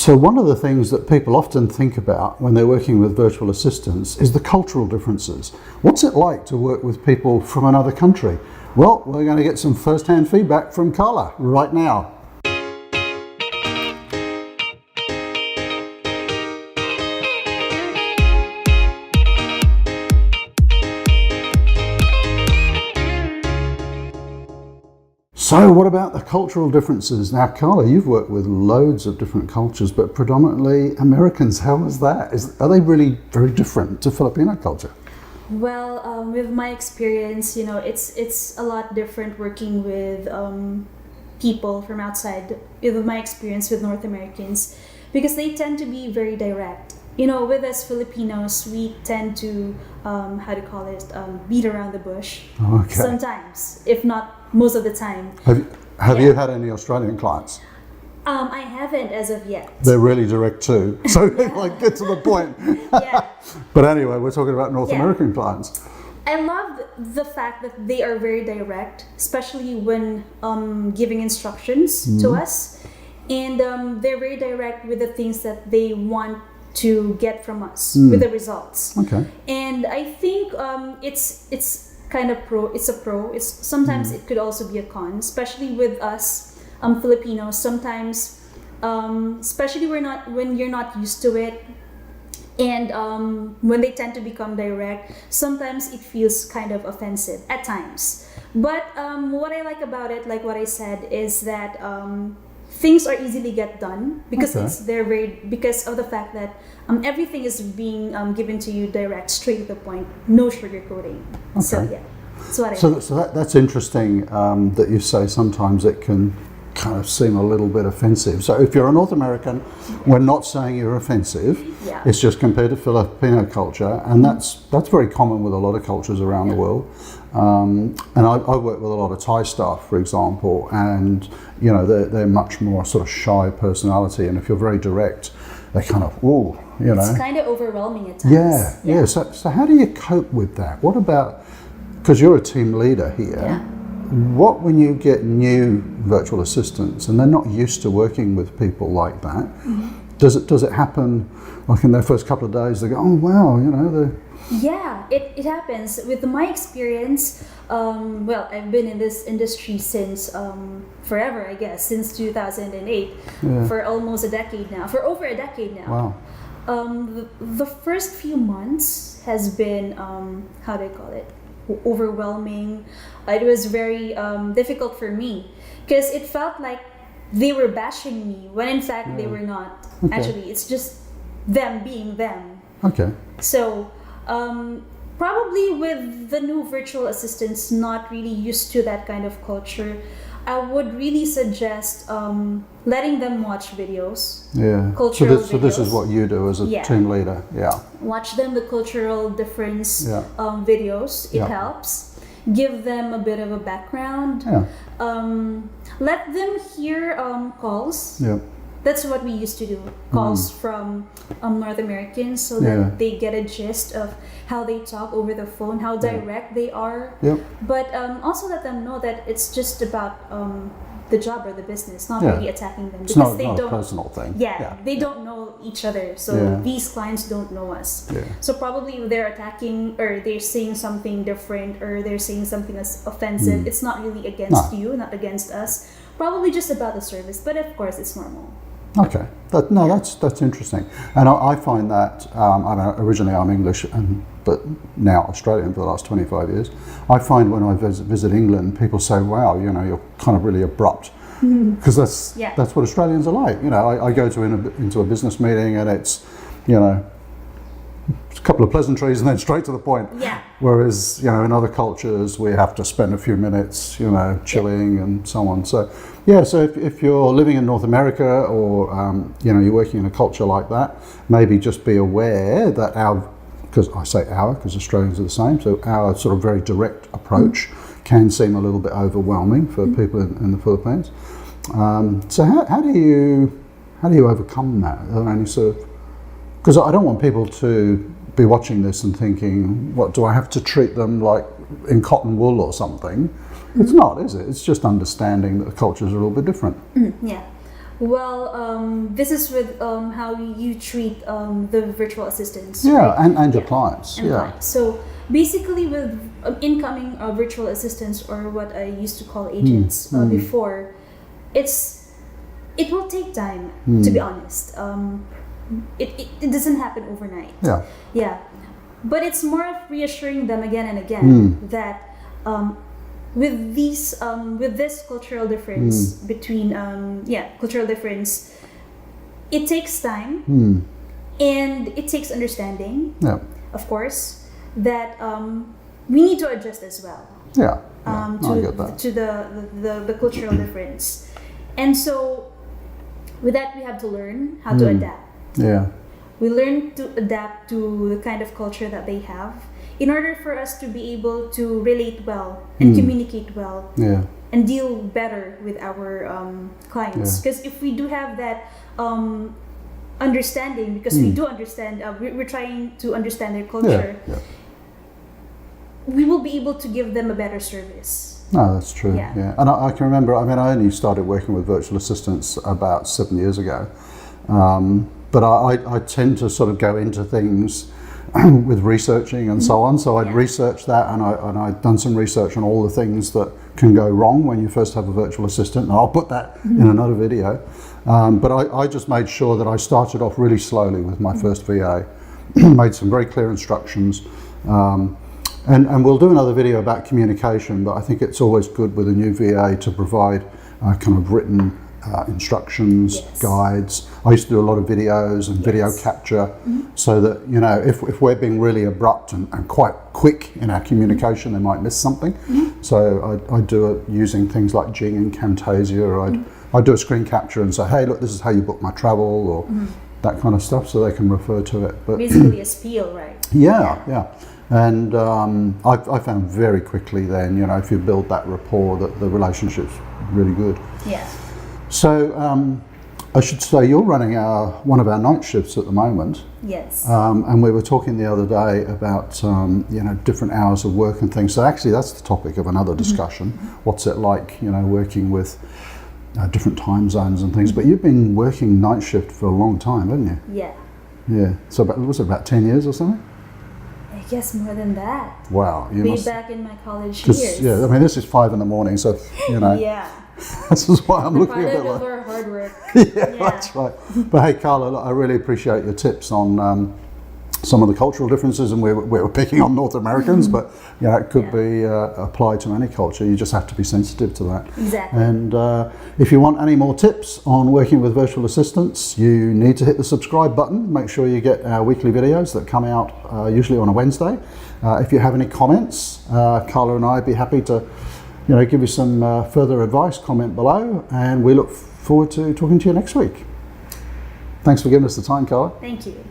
So one of the things that people often think about when they're working with virtual assistants is the cultural differences. What's it like to work with people from another country? Well, we're going to get some first-hand feedback from Carla right now. So what about the cultural differences? Now, Carla, you've worked with loads of different cultures, but predominantly Americans. How was that? Are they really very different to Filipino culture? Well, with my experience, it's a lot different working with people from outside. With my experience with North Americans, because they tend to be very direct. With us Filipinos, we tend to beat around the bush. Okay. Sometimes, if not most of the time. Have you had any Australian clients? I haven't as of yet. They're really direct too, so get to the point. Yeah. But anyway, we're talking about North American clients. I love the fact that they are very direct, especially when giving instructions to us, and they're very direct with the things that they want to get from us with the results. Okay. And I think it's kind of pro. It's a pro. It's sometimes it could also be a con, especially with us Filipinos. Sometimes, especially when you're not used to it, and when they tend to become direct, sometimes it feels kind of offensive at times. But what I like about it, like what I said, is that things are easily get done because because of the fact that everything is being given to you direct, straight to the point, no sugarcoating. Okay. So yeah, that's what I like. So that's interesting that you say sometimes it can kind of seem a little bit offensive. So if you're a North American, we're not saying you're offensive. Yeah. It's just compared to Filipino culture, and that's very common with a lot of cultures around the world. And I work with a lot of Thai staff, for example, and they're much more sort of shy personality, and if you're very direct, they kind of It's kind of overwhelming at times. Yeah. So how do you cope with that? What about, because you're a team leader here, what when you get new virtual assistants and they're not used to working with people like that? Does it happen like in their first couple of days? They go, oh wow, Yeah, it happens. With my experience, I've been in this industry since forever, I guess, since 2008, for almost a decade now, for over a decade now. Wow. The first few months has been, overwhelming. It was very difficult for me because it felt like they were bashing me when in fact they were not. Okay. Actually, it's just them being them. Okay. So probably with the new virtual assistants not really used to that kind of culture, I would really suggest letting them watch videos. Yeah. Cultural so this is what you do as a team leader. Yeah. Watch them the cultural difference videos. It helps. Give them a bit of a background. Yeah. Let them hear calls. Yeah. That's what we used to do. Calls from North Americans, so that they get a gist of how they talk over the phone, how direct they are. Yep. But also let them know that it's just about the job or the business, not really attacking them. It's not a personal thing. They don't know each other, so these clients don't know us. Yeah. So probably if they're attacking or they're saying something different or they're saying something that's offensive, it's not really against you, not against us. Probably just about the service, but of course it's normal. Okay, that's interesting, and I find that originally I'm English, but now Australian for the last 25 years. I find when I visit England, people say, "Wow, you're kind of really abrupt," because that's what Australians are like. I go into a business meeting and it's a couple of pleasantries and then straight to the point. Yeah. Whereas in other cultures we have to spend a few minutes chilling and so on. So if you're living in North America or you're working in a culture like that, maybe just be aware that because Australians are the same, so our sort of very direct approach can seem a little bit overwhelming for people in the Philippines. So how do you overcome that? Are there any sort of, because I don't want people to be watching this and thinking, what, do I have to treat them like in cotton wool or something? It's not, is it? It's just understanding that the cultures are a little bit different. Yeah. Well, this is with how you treat the virtual assistants. Yeah, right? and your clients. And yeah. clients. So basically, with incoming virtual assistants, or what I used to call agents before, it will take time, to be honest. It doesn't happen overnight. Yeah. Yeah, but it's more of reassuring them again and again that with this cultural difference between cultural difference, it takes time and it takes understanding. Yeah. Of course, that we need to adjust as well. Yeah. No, I get that. To the cultural difference, and so with that we have to learn how to adapt. Yeah. We learn to adapt to the kind of culture that they have in order for us to be able to relate well and communicate well Yeah. and deal better with our clients. Because if we do have that understanding, because we do understand, we're trying to understand their culture, Yeah. we will be able to give them a better service. No, that's true. Yeah. Yeah. And I can remember, I mean, I only started working with virtual assistants about 7 years ago. But I tend to sort of go into things with researching and so on. So I'd researched that, and I'd done some research on all the things that can go wrong when you first have a virtual assistant. And I'll put that in another video. But I just made sure that I started off really slowly with my first VA, made some very clear instructions. And we'll do another video about communication, but I think it's always good with a new VA to provide kind of written instructions, guides. I used to do a lot of videos and video capture, so that, you know, if we're being really abrupt and quite quick in our communication, they might miss something. So I do it using things like Jing and Camtasia, or I'd do a screen capture and say, hey, look, this is how you book my travel, or that kind of stuff, so they can refer to it. But basically a spiel, right? yeah. And I found very quickly then, you know, if you build that rapport, that the relationship's really good. Yeah. So I should say you're running one of our night shifts at the moment. Yes. And we were talking the other day about you know, different hours of work and things. So actually that's the topic of another discussion. What's it like, you know, working with different time zones and things. But you've been working night shift for a long time, haven't you? Yeah. Yeah. So was it about 10 years or something? I guess more than that. Wow. You Way must, back in my college 'cause, years. yeah, I mean, this is 5 in the morning, so, you know, Yeah. this is why I'm looking a Product bit of like... our hard work. Yeah, that's right. But hey, Carla, look, I really appreciate your tips on some of the cultural differences, and we were picking on North Americans, but you know, it could be applied to any culture. You just have to be sensitive to that. Exactly. And if you want any more tips on working with virtual assistants, you need to hit the subscribe button. Make sure you get our weekly videos that come out usually on a Wednesday. If you have any comments, Carla and I'd be happy to, you know, give you some further advice. Comment below, and we look forward to talking to you next week. Thanks for giving us the time, Carla. Thank you.